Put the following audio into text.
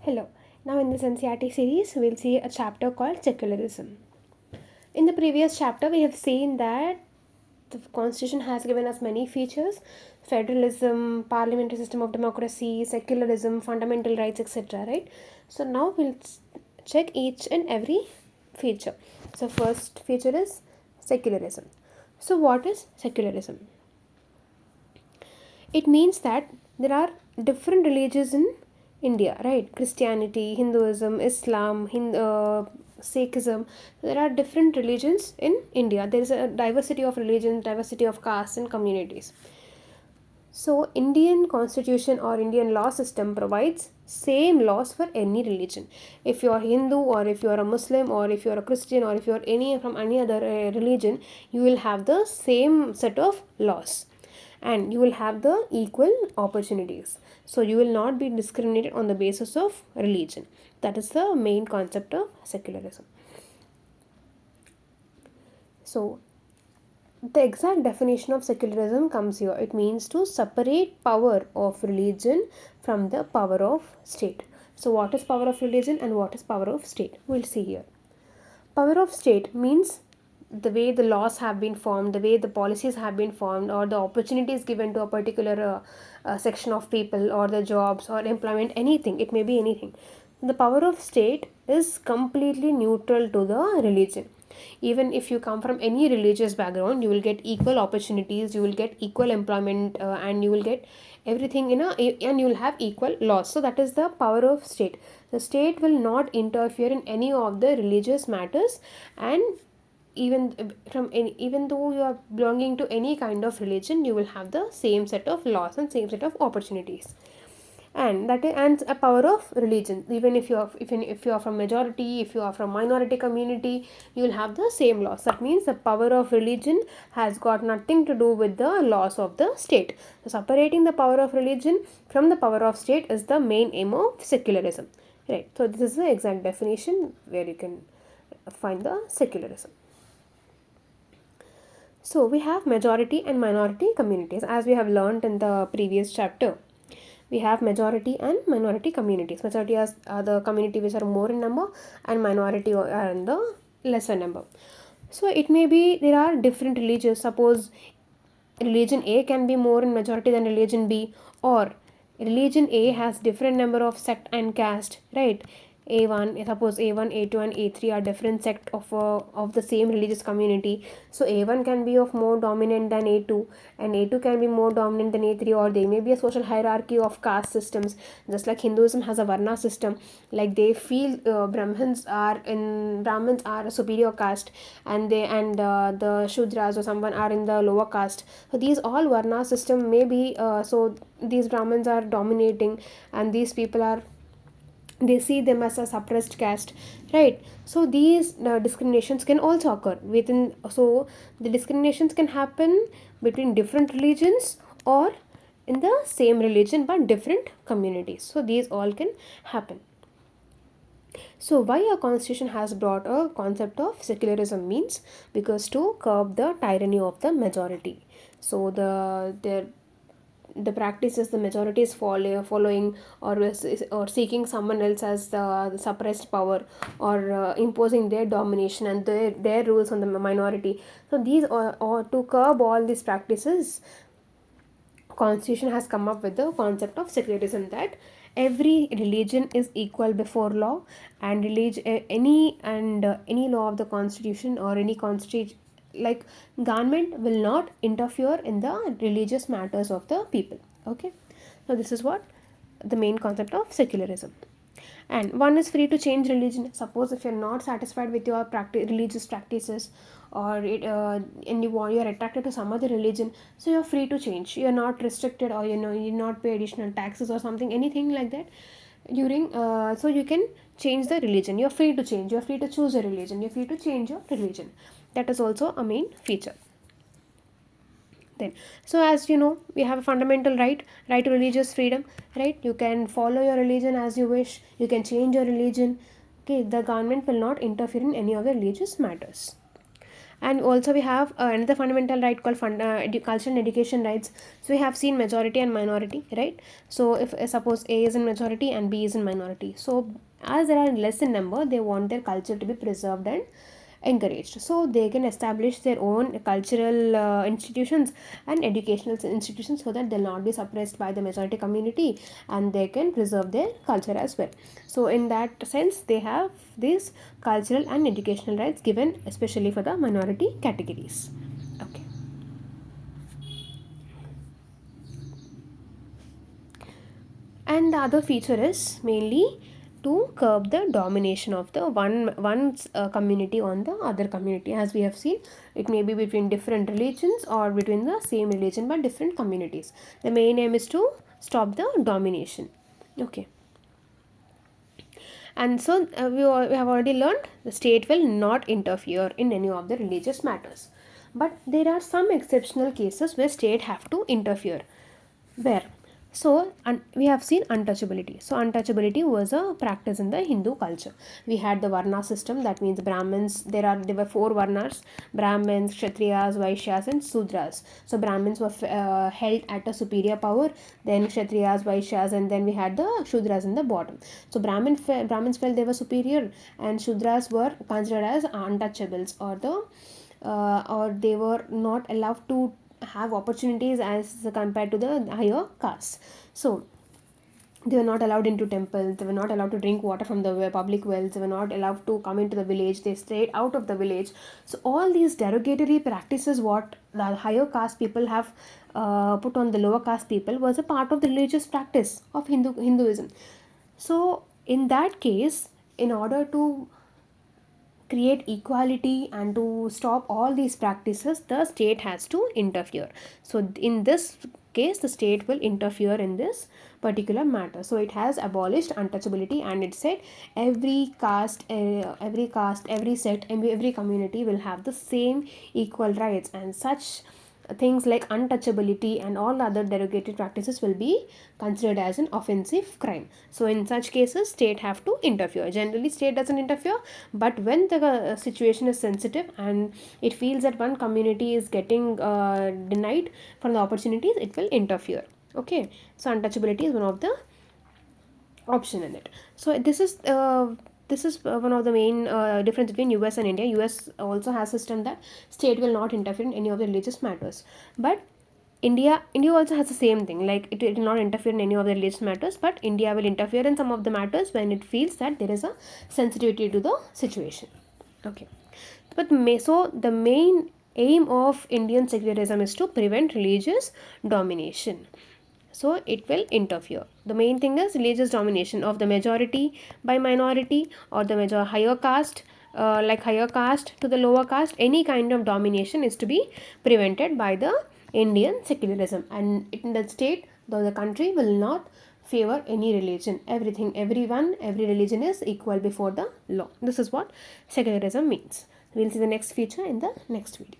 Hello. Now in this NCERT series, we'll see a chapter called Secularism. In the previous chapter, we have seen that the Constitution has given us many features: federalism, parliamentary system of democracy, secularism, fundamental rights, etc. Right? So now we'll check each and every feature. So first feature is secularism. So what is secularism? It means that there are different religions in India, right? Christianity, Hinduism, Islam, Sikhism. There are different religions in India. There is a diversity of religions, diversity of castes and communities. So Indian constitution or Indian law system provides same laws for any religion. If you are Hindu, or if you are a Muslim, or if you are a Christian, or if you are any from any other religion, you will have the same set of laws, and you will have the equal opportunities. So you will not be discriminated on the basis of religion. That is the main concept of secularism. So the exact definition of secularism comes here. It means to separate power of religion from the power of state. So what is power of religion and what is power of state? We'll see here. Power of state means the way the laws have been formed, the way the policies have been formed, or the opportunities given to a particular section of people, or the jobs or employment, anything. It may be anything. The power of state is completely neutral to the religion. Even if you come from any religious background, you will get equal opportunities, you will get equal employment, and you will get everything and you will have equal laws. So that is the power of state. The state will not interfere in any of the religious matters, and even though you are belonging to any kind of religion, you will have the same set of laws and same set of opportunities. And that is and a power of religion. Even if you are from majority, if you are from minority community, you will have the same laws. That means the power of religion has got nothing to do with the laws of the state. So separating the power of religion from the power of state is the main aim of secularism, right? So this is the exact definition where you can find the secularism. So we have majority and minority communities, as we have learned in the previous chapter. We have majority and minority communities. Majority are the community which are more in number, and minority are in the lesser number. So it may be there are different religions. Suppose religion A can be more in majority than religion B, or religion A has different number of sect and caste, right? A1, suppose A1, A2 and A3 are different sect of the same religious community. So A1 can be of more dominant than A2, and A2 can be more dominant than A3, or there may be a social hierarchy of caste systems. Just like Hinduism has a varna system, like they feel Brahmins are a superior caste, and the Shudras or someone are in the lower caste. So these all varna system may be so these Brahmins are dominating, and these people are, they see them as a suppressed caste, right? So these discriminations can also occur within. So the discriminations can happen between different religions, or in the same religion but different communities. So these all can happen. So why our constitution has brought a concept of secularism means because to curb the tyranny of the majority. So the practice is the majority is following, or seeking someone else as the suppressed power, or imposing their domination and their rules on the minority. So these or to curb all these practices, constitution has come up with the concept of secularism, that every religion is equal before law, and any law of the constitution, or any constitution, like government will not interfere in the religious matters of the people. Okay, so this is what the main concept of secularism. And one is free to change religion. Suppose if you're not satisfied with your religious practices, or and you're attracted to some other religion, so you're free to change. You're not restricted, or you not pay additional taxes or something, anything like that during so you can change the religion. You're free to change, you're free to choose a religion, you're free to change your religion. That is also a main feature. Then, so as you know, we have a fundamental right to religious freedom, right? You can follow your religion as you wish, you can change your religion. Okay, the government will not interfere in any of the religious matters. And also we have another fundamental right called culture and education rights. So we have seen majority and minority, right? So if suppose A is in majority and B is in minority, so as there are less in number, they want their culture to be preserved and encouraged, so they can establish their own cultural institutions and educational institutions, so that they'll not be suppressed by the majority community, and they can preserve their culture as well. So in that sense, they have these cultural and educational rights given especially for the minority categories. Okay. And the other feature is mainly to curb the domination of the one community on the other community. As we have seen, it may be between different religions or between the same religion but different communities. The main aim is to stop the domination. Okay. And so we have already learned the state will not interfere in any of the religious matters, but there are some exceptional cases where state have to interfere. Where? So we have seen untouchability. So untouchability was a practice in the Hindu culture. We had the Varna system, that means Brahmins. There were four Varnas: Brahmins, Kshatriyas, Vaishyas, and Sudras. So Brahmins were held at a superior power, then Kshatriyas, Vaishyas, and then we had the Shudras in the bottom. So Brahmins felt they were superior, and Shudras were considered as untouchables, or they were not allowed to have opportunities as compared to the higher castes. So they were not allowed into temples, they were not allowed to drink water from the public wells, they were not allowed to come into the village, they stayed out of the village. So all these derogatory practices what the higher caste people have put on the lower caste people was a part of the religious practice of Hinduism. So in that case, in order to create equality and to stop all these practices, the state has to interfere. So in this case, the state will interfere in this particular matter. So it has abolished untouchability, and it said every caste, every sect, every community will have the same equal rights, and such things like untouchability and all other derogatory practices will be considered as an offensive crime. So in such cases, state have to interfere. Generally state doesn't interfere, but when the situation is sensitive and it feels that one community is getting denied from the opportunities, it will interfere. Okay. So untouchability is one of the option in it. So this is one of the main difference between US and India. US also has a system that state will not interfere in any of the religious matters, but India also has the same thing. Like it will not interfere in any of the religious matters, but India will interfere in some of the matters when it feels that there is a sensitivity to the situation. Okay, so the main aim of Indian secularism is to prevent religious domination, so it will interfere. The main thing is religious domination of the majority by minority, or the major higher caste, like higher caste to the lower caste. Any kind of domination is to be prevented by the Indian secularism, and in the state, though the country will not favor any religion. Every religion is equal before the law. This is what secularism means. We'll see the next feature in the next video.